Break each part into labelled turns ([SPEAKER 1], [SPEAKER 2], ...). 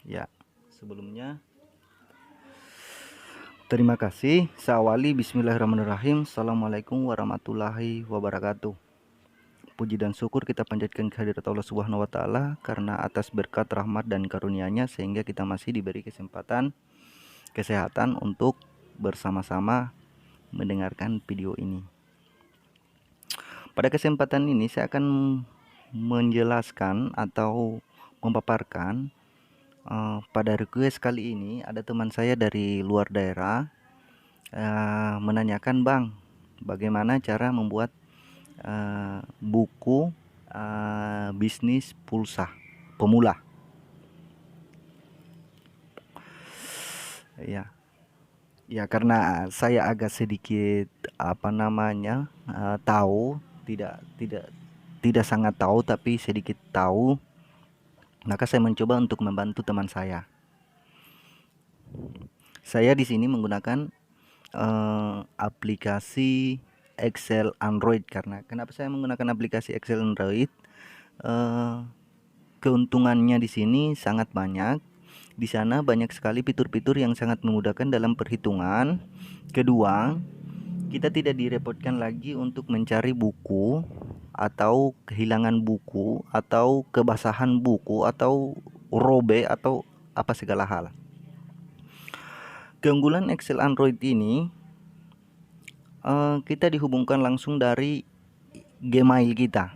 [SPEAKER 1] Ya, sebelumnya terima kasih. Saya awali bismillahirrahmanirrahim. Assalamualaikum warahmatullahi wabarakatuh. Puji dan syukur kita panjatkan kehadirat Allah Subhanahu wa taala karena atas berkat rahmat dan karunia-Nya sehingga kita masih diberi kesempatan kesehatan untuk bersama-sama mendengarkan video ini. Pada kesempatan ini saya akan menjelaskan atau memaparkan pada request kali ini ada teman saya dari luar daerah menanyakan, Bang, bagaimana cara membuat buku bisnis pulsa pemula. Ya, karena saya agak sedikit tahu, tidak sangat tahu tapi sedikit tahu, maka saya mencoba untuk membantu teman saya. Saya di sini menggunakan aplikasi Excel Android. Karena kenapa saya menggunakan aplikasi Excel Android? Keuntungannya di sini sangat banyak. Di sana banyak sekali fitur-fitur yang sangat memudahkan dalam perhitungan. Kedua, kita tidak direpotkan lagi untuk mencari buku atau kehilangan buku atau kebasahan buku atau robek atau apa segala hal. Keunggulan Excel Android ini, kita dihubungkan langsung dari Gmail kita.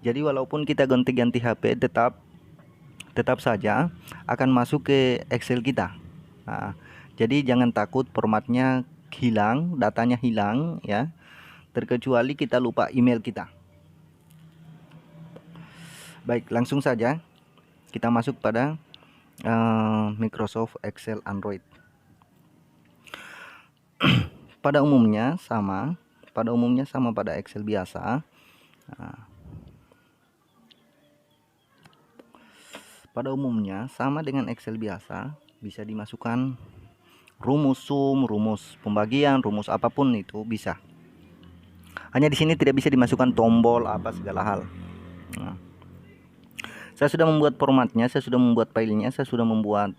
[SPEAKER 1] Jadi walaupun kita ganti-ganti HP, tetap saja akan masuk ke Excel kita. Jadi jangan takut formatnya hilang, datanya hilang ya, terkecuali kita lupa email kita. Baik, langsung saja kita masuk pada Microsoft Excel Android. Pada umumnya sama pada Excel biasa. Pada umumnya sama dengan Excel biasa, bisa dimasukkan rumus sum, rumus pembagian, rumus apapun itu bisa. Hanya di sini tidak bisa dimasukkan tombol apa segala hal. Saya sudah membuat formatnya, saya sudah membuat filenya, saya sudah membuat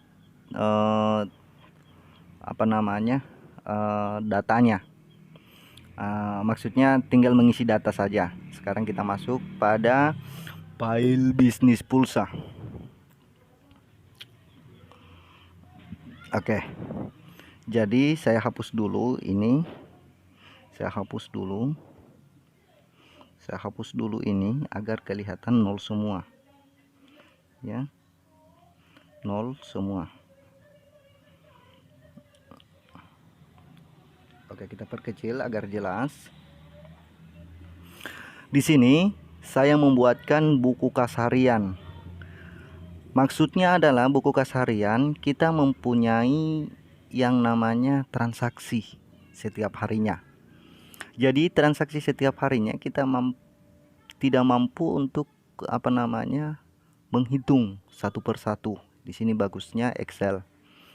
[SPEAKER 1] datanya. Maksudnya tinggal mengisi data saja. Sekarang kita masuk pada file bisnis pulsa. Oke. Jadi saya hapus dulu ini. Saya hapus dulu ini agar kelihatan nol semua. Ya. Nol semua. Oke, kita perkecil agar jelas. Di sini saya membuatkan buku kas harian. Maksudnya adalah buku kas harian kita mempunyai yang namanya transaksi setiap harinya. Jadi transaksi setiap harinya kita tidak mampu untuk menghitung satu persatu. Di sini bagusnya Excel.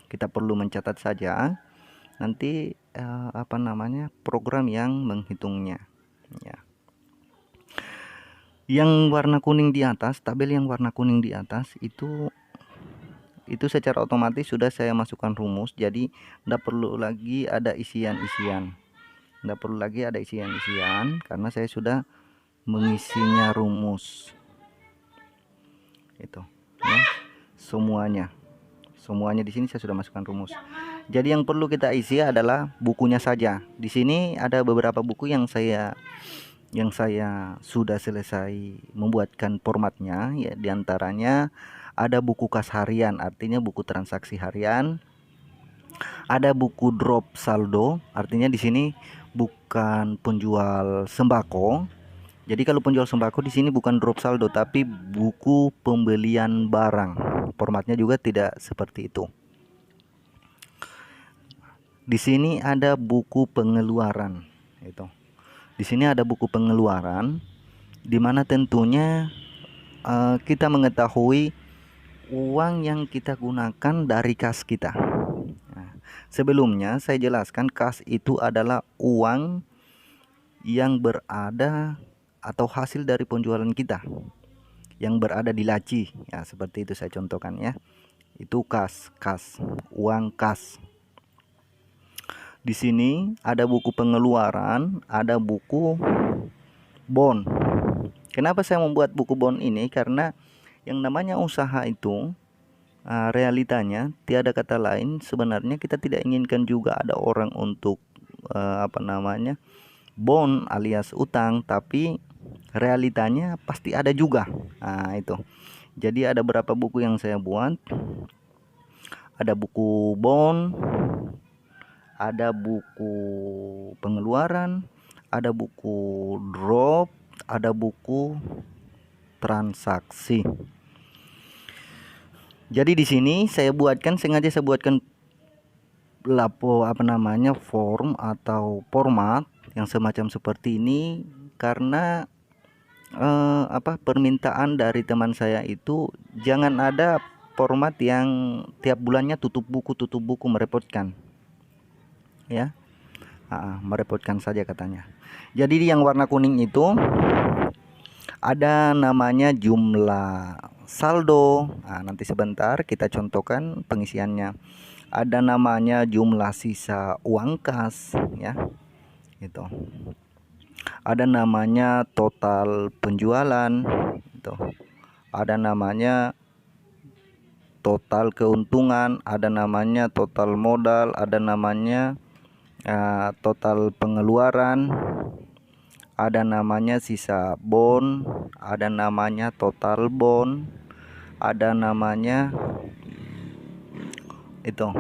[SPEAKER 1] Kita perlu mencatat saja. Nanti program yang menghitungnya. Ya. Yang warna kuning di atas, tabel yang warna kuning di atas itu secara otomatis sudah saya masukkan rumus. Jadi tidak perlu lagi ada isian-isian. Karena saya sudah mengisinya rumus. Itu ya, semuanya di sini saya sudah masukkan rumus. Jadi yang perlu kita isi adalah bukunya saja. Di sini ada beberapa buku yang saya sudah selesai membuatkan formatnya ya. Diantaranya ada buku kas harian, artinya buku transaksi harian. Ada buku drop saldo, artinya di sini bukan penjual sembako. Jadi kalau penjual sembako di sini bukan drop saldo tapi buku pembelian barang. Formatnya juga tidak seperti itu. Di sini ada buku pengeluaran. Di sini ada buku pengeluaran, di mana tentunya kita mengetahui uang yang kita gunakan dari kas kita. Sebelumnya saya jelaskan, kas itu adalah uang yang berada atau hasil dari penjualan kita yang berada di laci ya, seperti itu saya contohkan ya. Itu uang kas. Di sini ada buku pengeluaran, ada buku bond. Kenapa saya membuat buku bond ini? Karena yang namanya usaha itu realitanya tiada kata lain, sebenarnya kita tidak inginkan juga ada orang untuk bond alias utang, tapi realitanya pasti ada juga. Itu. Jadi ada berapa buku yang saya buat. Ada buku bond, ada buku pengeluaran, ada buku drop, ada buku transaksi. Jadi di sini sengaja saya buatkan form atau format yang semacam seperti ini karena permintaan dari teman saya itu jangan ada format yang tiap bulannya tutup buku merepotkan, ya. Merepotkan saja katanya. Jadi yang warna kuning itu ada namanya jumlah saldo. Nanti sebentar kita contohkan pengisiannya. Ada namanya jumlah sisa uang kas, ya. Itu. Ada namanya total penjualan, itu. Ada namanya total keuntungan, ada namanya total modal, ada namanya total pengeluaran, ada namanya sisa bond, ada namanya total bond, ada namanya itu,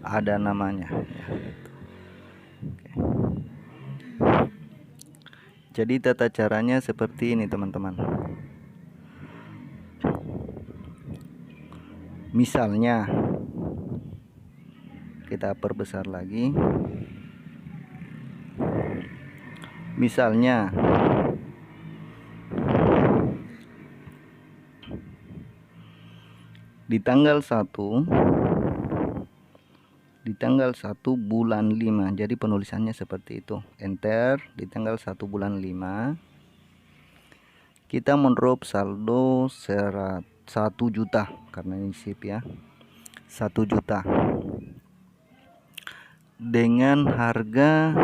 [SPEAKER 1] ada namanya, ya. Jadi tata caranya seperti ini teman-teman. Misalnya kita perbesar lagi. Misalnya di tanggal 1 bulan 5. Jadi penulisannya seperti itu. Enter. Di tanggal 1 bulan 5 kita mendrop saldo 1 juta karena ini sip, ya. 1 juta dengan harga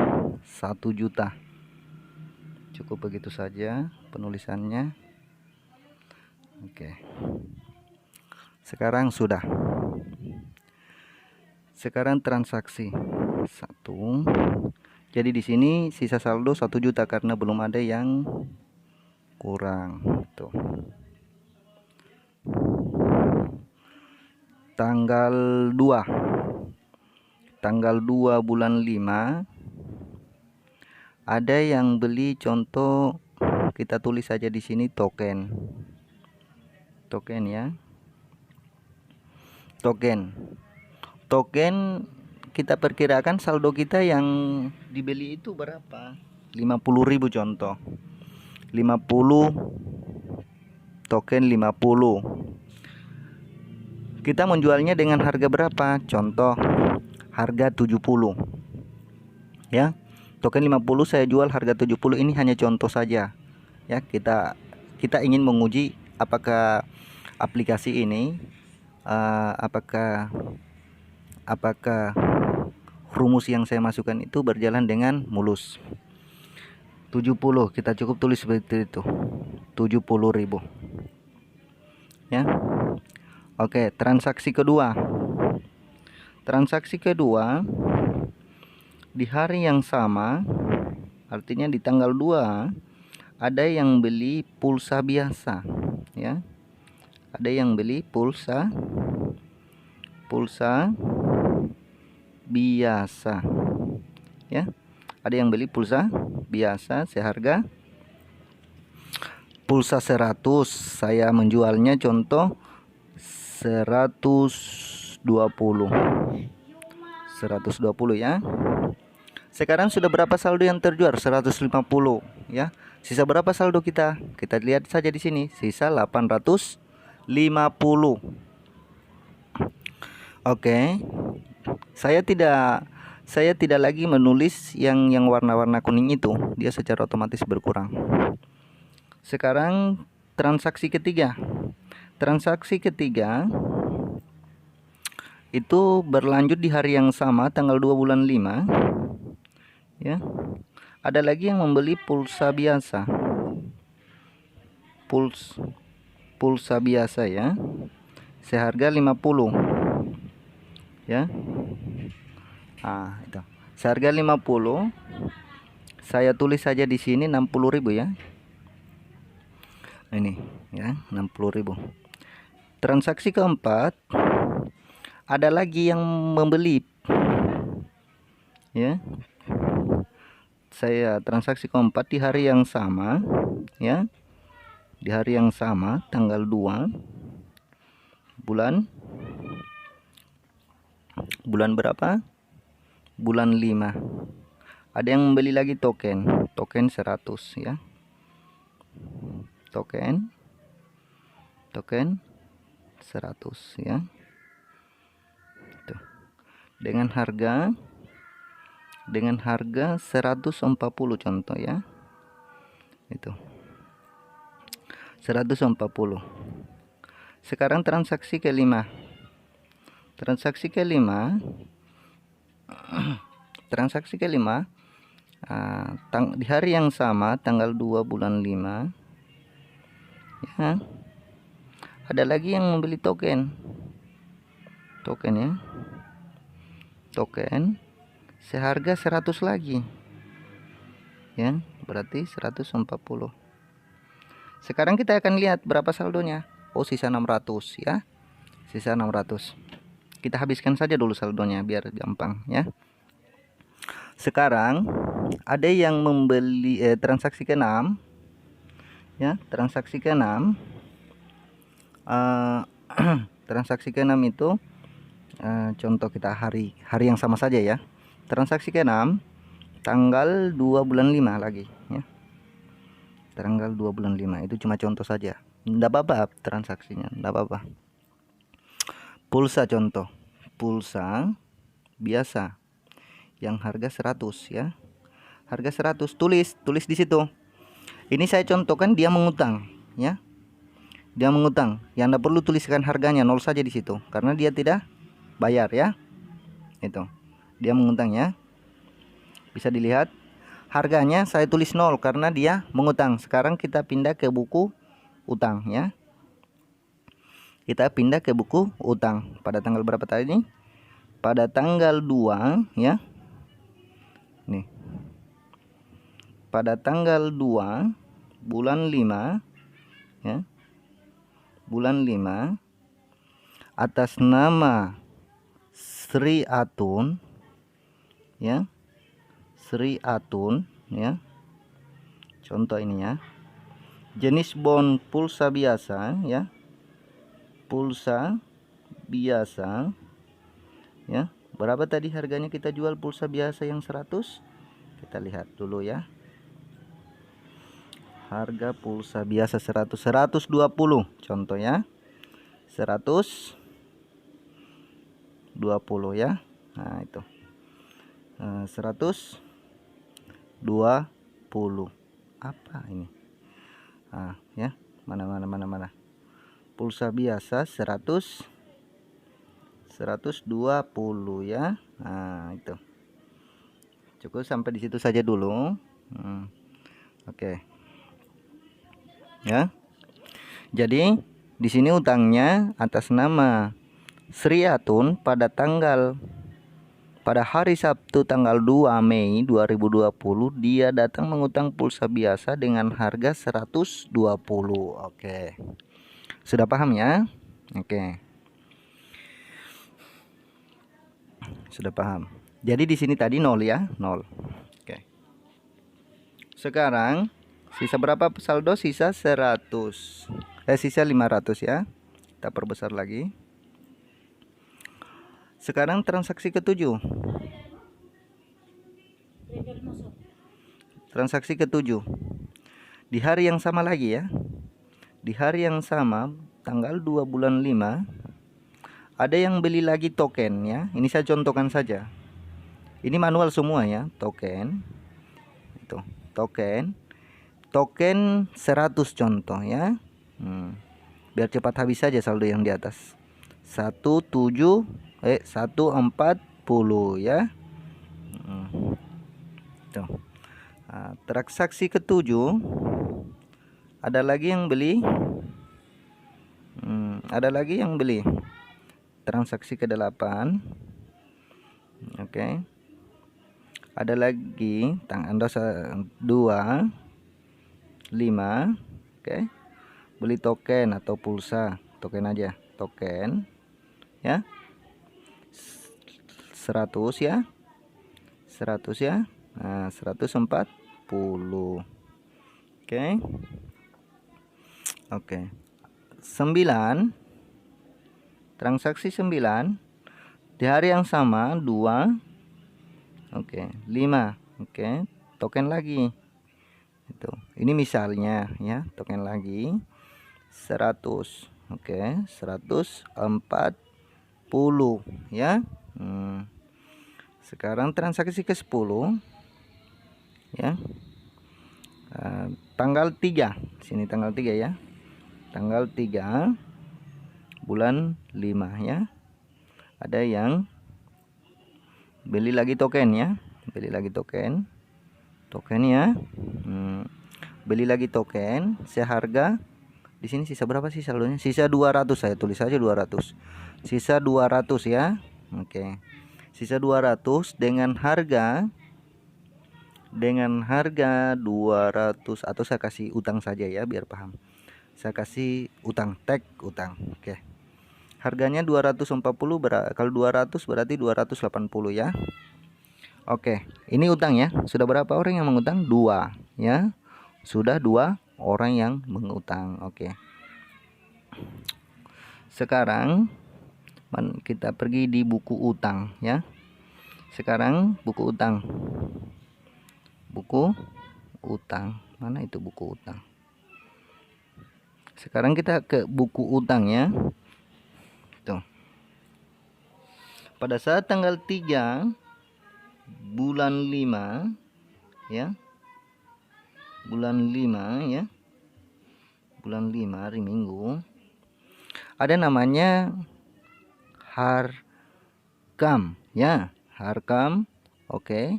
[SPEAKER 1] 1 juta. Cukup begitu saja penulisannya. Oke. Sekarang sudah. Sekarang transaksi 1. Jadi di sini sisa saldo 1 juta karena belum ada yang kurang. Tuh. Tanggal 2 bulan 5 ada yang beli, contoh kita tulis saja di sini token, ya. Token kita perkirakan saldo kita yang dibeli itu berapa? 50.000 contoh. 50 token 50. Kita menjualnya dengan harga berapa? Contoh harga 70. Ya. Token 50 saya jual harga 70, ini hanya contoh saja. Ya, kita ingin menguji apakah aplikasi ini apakah rumus yang saya masukkan itu berjalan dengan mulus. 70 kita cukup tulis seperti itu. 70.000. Ya. Oke, transaksi kedua. Di hari yang sama, artinya di tanggal 2 ada yang beli pulsa biasa, ya. Ada yang beli pulsa biasa, ya. Ada yang beli pulsa biasa seharga pulsa 100. Saya menjualnya contoh 120, ya. Sekarang sudah berapa saldo yang terjual? 150, ya. Sisa berapa saldo kita? Kita lihat saja di sini, sisa 850. Oke. Saya tidak lagi menulis yang warna-warna kuning itu, dia secara otomatis berkurang. Sekarang transaksi ketiga. itu berlanjut di hari yang sama tanggal 2 bulan 5 ya. Ada lagi yang membeli pulsa biasa, pulsa biasa ya, seharga 50 ya. Itu seharga 50. Saya tulis saja di sini 60.000 ya. Ini ya, 60.000. Transaksi keempat, ada lagi yang membeli ya. Saya transaksi keempat di hari yang sama ya. Di hari yang sama tanggal 2 bulan berapa? Bulan 5. Ada yang membeli lagi token 100 ya. Token 100 ya. Tuh. Dengan harga 140 contoh ya. Itu 140. Sekarang transaksi kelima. Di hari yang sama tanggal 2 bulan 5 ya. Ada lagi yang membeli token ya. Token seharga 100 lagi ya, berarti 140. Sekarang kita akan lihat berapa saldonya. Oh, sisa 600 ya. Sisa 600. Kita habiskan saja dulu saldonya biar gampang ya. Sekarang ada yang membeli transaksi ke-6 ya. Transaksi ke-6 transaksi ke-6 itu contoh kita hari yang sama saja ya. Transaksi ke-6 tanggal 2 bulan 5 lagi ya. Tanggal 2 bulan 5 itu cuma contoh saja. Enggak apa-apa transaksinya, enggak apa-apa. Pulsa contoh. Pulsa biasa yang harga 100 ya. Harga 100, tulis di situ. Ini saya contohkan dia mengutang ya. Dia mengutang. Yang enggak perlu tuliskan harganya, nol saja di situ karena dia tidak bayar ya. Itu. Dia mengutang ya. Bisa dilihat harganya saya tulis 0 karena dia mengutang. Sekarang kita pindah ke buku utang ya. Kita pindah ke buku utang. Pada tanggal berapa tadi? Pada tanggal 2 ya. Nih. Pada tanggal 2 bulan 5 ya. Bulan 5 atas nama Sri Atun ya. Sri Atun ya. Contoh ini ya. Jenis bond pulsa biasa ya. Pulsa biasa ya. Berapa tadi harganya kita jual pulsa biasa yang 100? Kita lihat dulu ya. Harga pulsa biasa 120 contoh ya. 120 ya. Nah, itu. 120 apa ini? Ya. Mana. Pulsa biasa 120 ya. Nah, itu. Cukup sampai di situ saja dulu. Oke. Ya. Jadi di sini utangnya atas nama Sri Atun pada hari Sabtu tanggal 2 Mei 2020 dia datang mengutang pulsa biasa dengan harga 120. Oke. Sudah paham ya? Oke. Sudah paham. Jadi di sini tadi 0 ya, 0. Oke. Sekarang sisa berapa saldo? Sisa 100. Sisa 500 ya. Kita perbesar lagi. Sekarang transaksi ke-7. Transaksi ke-7. Di hari yang sama lagi ya. Di hari yang sama tanggal 2 bulan 5 ada yang beli lagi token ya. Ini saya contohkan saja. Ini manual semua ya, token. Itu, token 100 contoh ya. Biar cepat habis saja saldo yang di atas. 170 140 ya. Tuh. Nah, transaksi ketujuh ada lagi yang beli. Ada lagi yang beli. Transaksi ke-8. Oke. Ada lagi dosa 2 5. Oke. Beli token atau pulsa, token aja, token ya. 100 ya. 100 ya. Nah, 140. Oke. Oke. 9. Transaksi 9 di hari yang sama 2. Oke, 5. Oke, token lagi. Itu. Ini misalnya ya, token lagi 100. Oke, 140 ya. Sekarang transaksi ke-10 ya. Tanggal 3. Sini tanggal 3 ya. Tanggal 3 bulan 5 ya. Ada yang beli lagi token ya. Beli lagi token. Token ya. Beli lagi token seharga, di sini sisa berapa sih saldonya? Sisa 200, saya tulis aja 200. Sisa 200 ya. Oke. Sisa 200 dengan harga 200, atau saya kasih utang saja ya biar paham. Saya kasih utang, tag utang. Oke. Harganya 240, kalau 200 berarti 280 ya. Oke, ini utang ya. Sudah berapa orang yang mengutang? 2 ya. Sudah 2 orang yang mengutang. Oke. Sekarang kita pergi di buku utang ya. Sekarang buku utang. Buku utang. Mana itu buku utang? Sekarang kita ke buku utang ya. Tuh. Pada saat tanggal 3 bulan 5 ya. Bulan 5 ya. Bulan 5 hari Minggu. Ada namanya Harkam ya. Harkam. Oke.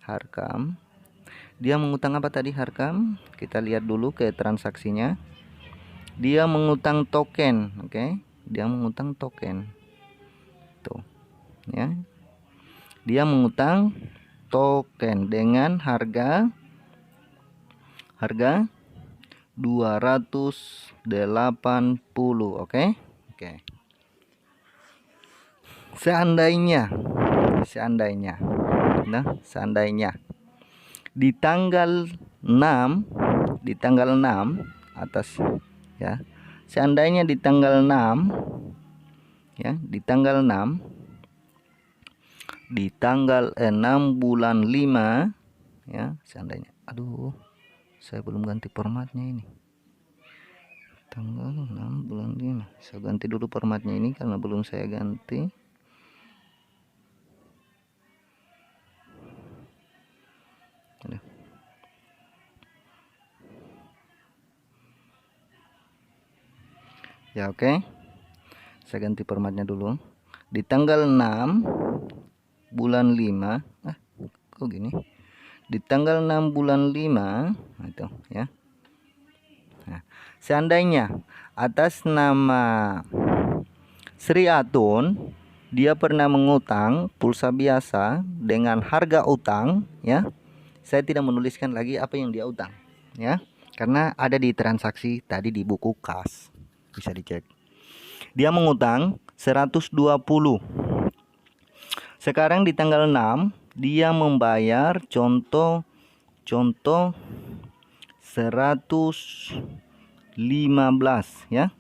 [SPEAKER 1] Harkam. Dia mengutang apa tadi Harkam? Kita lihat dulu ke transaksinya. Dia mengutang token, oke. Dia mengutang token. Tuh. Ya. Dia mengutang token dengan harga 280, oke. Oke. Seandainya di tanggal 6 atas ya. Seandainya di tanggal 6 ya, di tanggal 6 bulan 5 ya, seandainya. Aduh, saya belum ganti formatnya ini. Tanggal 6 bulan 5. Saya ganti dulu formatnya ini karena belum saya ganti. Ya, oke. Saya ganti formatnya dulu. Di tanggal 6 bulan 5. Kok gini? Di tanggal 6 bulan 5 itu ya. Nah, seandainya atas nama Sri Atun dia pernah mengutang pulsa biasa dengan harga utang ya. Saya tidak menuliskan lagi apa yang dia utang ya, karena ada di transaksi tadi di buku kas. Bisa dicek. Dia mengutang 120. Sekarang di tanggal 6 dia membayar contoh 115 ya.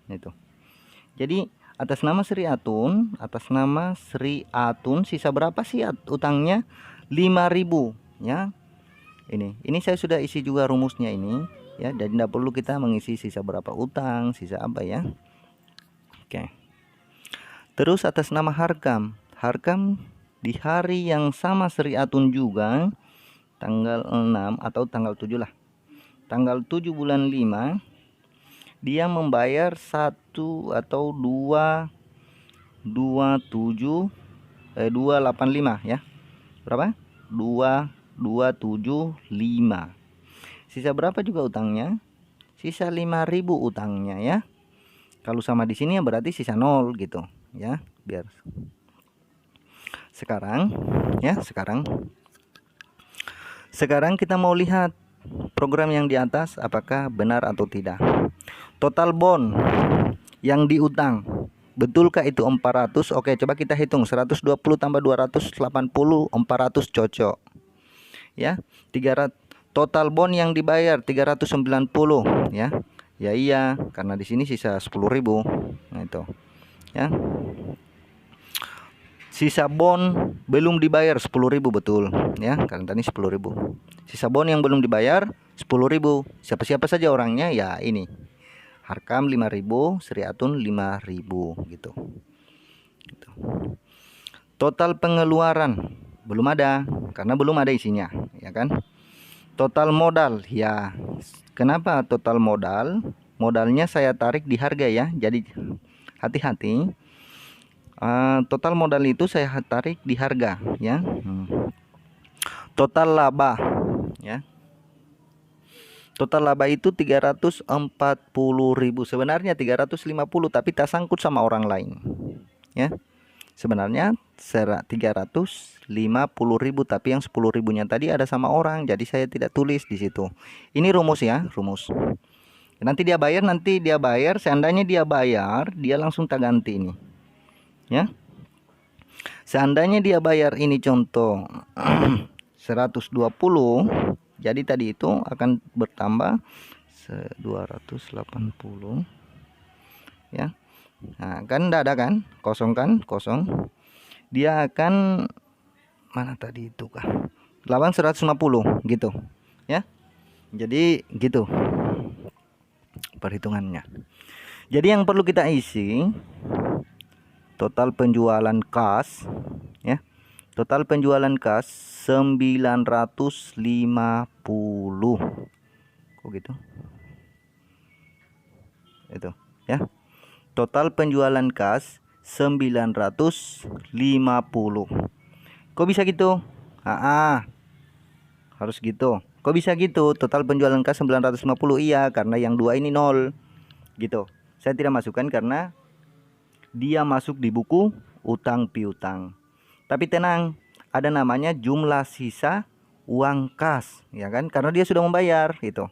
[SPEAKER 1] Itu. Jadi atas nama Sri Atun sisa berapa sih utangnya? 5.000 ya. Ini saya sudah isi juga rumusnya ini ya, jadi tidak perlu kita mengisi sisa berapa utang, sisa apa ya. Oke. Terus atas nama Harkam di hari yang sama Sri Atun juga, tanggal 6 atau tanggal 7 lah. Tanggal 7 bulan 5 dia membayar 1 atau 2 285 ya. Berapa? 2275. Sisa berapa juga utangnya? Sisa 5.000 utangnya ya. Kalau sama di sini ya berarti sisa 0 gitu ya. Biar sekarang ya, sekarang kita mau lihat program yang di atas apakah benar atau tidak. Total bond yang diutang, betulkah itu 400? Oke, coba kita hitung. 120 tambah 280, 400 cocok. Ya, 300. Total bond yang dibayar 390 ya. Ya iya, karena di sini sisa 10.000. Nah itu. Ya. Sisa bond belum dibayar 10.000 betul ya, karena tadi 10.000. Sisa bond yang belum dibayar 10.000. Siapa-siapa saja orangnya ya ini. Harkam 5.000, Sri Atun 5.000 gitu. Total pengeluaran belum ada karena belum ada isinya, ya kan? Total modal ya. Kenapa total modal? Modalnya saya tarik di harga ya. Jadi hati-hati. Total modal itu saya tarik di harga ya. Total laba ya. Total laba itu 340.000. Sebenarnya 350 tapi tak sangkut sama orang lain. Ya. Sebenarnya 350.000 tapi yang 10.000-nya tadi ada sama orang. Jadi saya tidak tulis di situ. Ini rumus ya, rumus. Nanti dia bayar, seandainya dia bayar, dia langsung tak ganti ini. Ya. Seandainya dia bayar ini contoh 120, jadi tadi itu akan bertambah 280 ya. Nah, kan tidak ada kan? Kosong kan? Kosong. Dia akan mana tadi itu kah? 150 gitu ya. Jadi gitu perhitungannya. Jadi yang perlu kita isi total penjualan kas ya. Total penjualan kas 950. Kok gitu? Itu ya. Total penjualan kas 950. Kok bisa gitu? Harus gitu. Kok bisa gitu? Total penjualan kas 950. Iya, karena yang dua ini 0. Gitu. Saya tidak masukkan karena dia masuk di buku utang piutang. Tapi tenang, ada namanya jumlah sisa uang kas, ya kan? Karena dia sudah membayar gitu.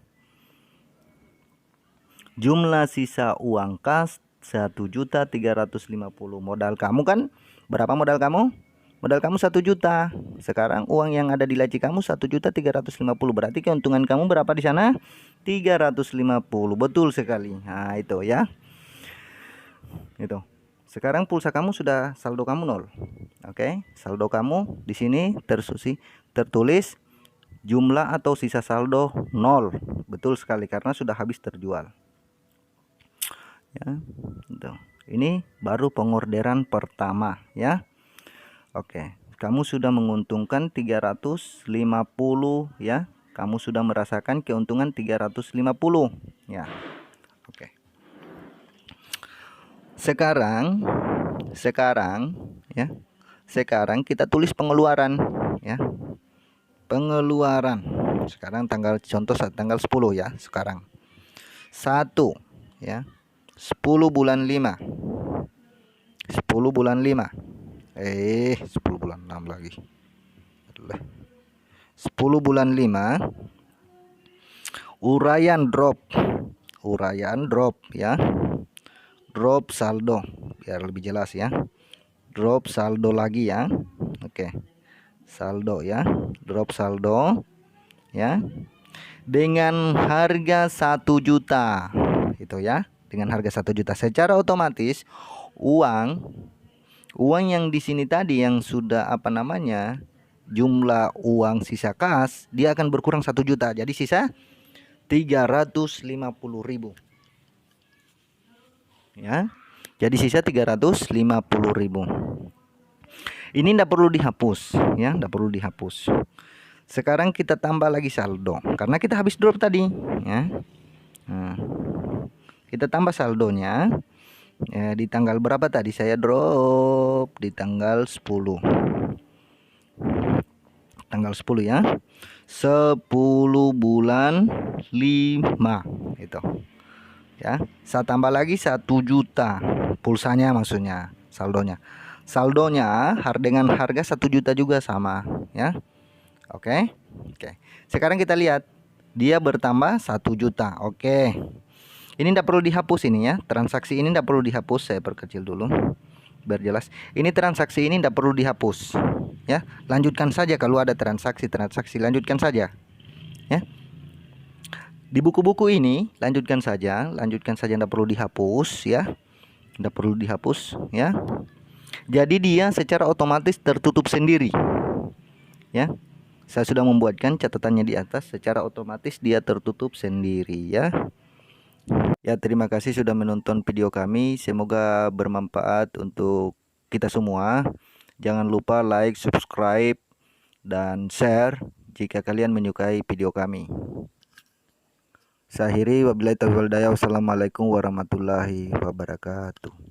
[SPEAKER 1] Jumlah sisa uang kas 1.350.000. Modal kamu kan berapa modal kamu? Modal kamu 1 juta. Sekarang uang yang ada di laci kamu 1.350.000. Berarti keuntungan kamu berapa di sana? 350. Betul sekali. Nah, itu ya. Itu. Sekarang pulsa kamu sudah saldo kamu 0. Oke, saldo kamu di sini tertulis jumlah atau sisa saldo 0. Betul sekali karena sudah habis terjual. Ya, itu. Ini baru pengorderan pertama ya. Oke, kamu sudah menguntungkan 350 ya. Kamu sudah merasakan keuntungan 350 ya. Oke. Sekarang ya. Sekarang kita tulis pengeluaran ya. Pengeluaran. Sekarang contoh tanggal 10 ya, sekarang. 1 ya. 10 bulan 5. 10 bulan 5. 10 bulan 6 lagi. 10 bulan 5. Uraian drop ya. Drop saldo biar lebih jelas ya. Drop saldo lagi ya. Oke. Saldo ya. Drop saldo ya. Dengan harga 1 juta. Itu ya. Dengan harga 1 juta secara otomatis uang yang di sini tadi yang sudah jumlah uang sisa kas dia akan berkurang 1 juta. Jadi sisa 350.000. Ya. Jadi sisa 350.000. Ini tidak perlu dihapus ya, tidak perlu dihapus. Sekarang kita tambah lagi saldo karena kita habis drop tadi ya. Nah, kita tambah saldonya Di tanggal berapa tadi saya drop? Di tanggal 10. Tanggal 10 ya. 10 bulan 5 itu. Ya. Saya tambah lagi 1 juta pulsanya, maksudnya saldonya. Saldonya dengan harga 1 juta juga sama, ya. Oke. Oke. Sekarang kita lihat dia bertambah 1 juta. Oke. Ini tidak perlu dihapus ini ya. Transaksi ini tidak perlu dihapus. Saya perkecil dulu biar jelas. Ini transaksi ini tidak perlu dihapus. Ya, lanjutkan saja kalau ada transaksi lanjutkan saja. Ya. Di buku-buku ini lanjutkan saja tidak perlu dihapus ya. Tidak perlu dihapus ya. Jadi dia secara otomatis tertutup sendiri. Ya. Saya sudah membuatkan catatannya di atas, secara otomatis dia tertutup sendiri ya. Ya, terima kasih sudah menonton video kami. Semoga bermanfaat untuk kita semua. Jangan lupa like, subscribe, dan share jika kalian menyukai video kami. Saya akhiri, wabillahi taufiq wal hidayah. Wassalamualaikum warahmatullahi wabarakatuh.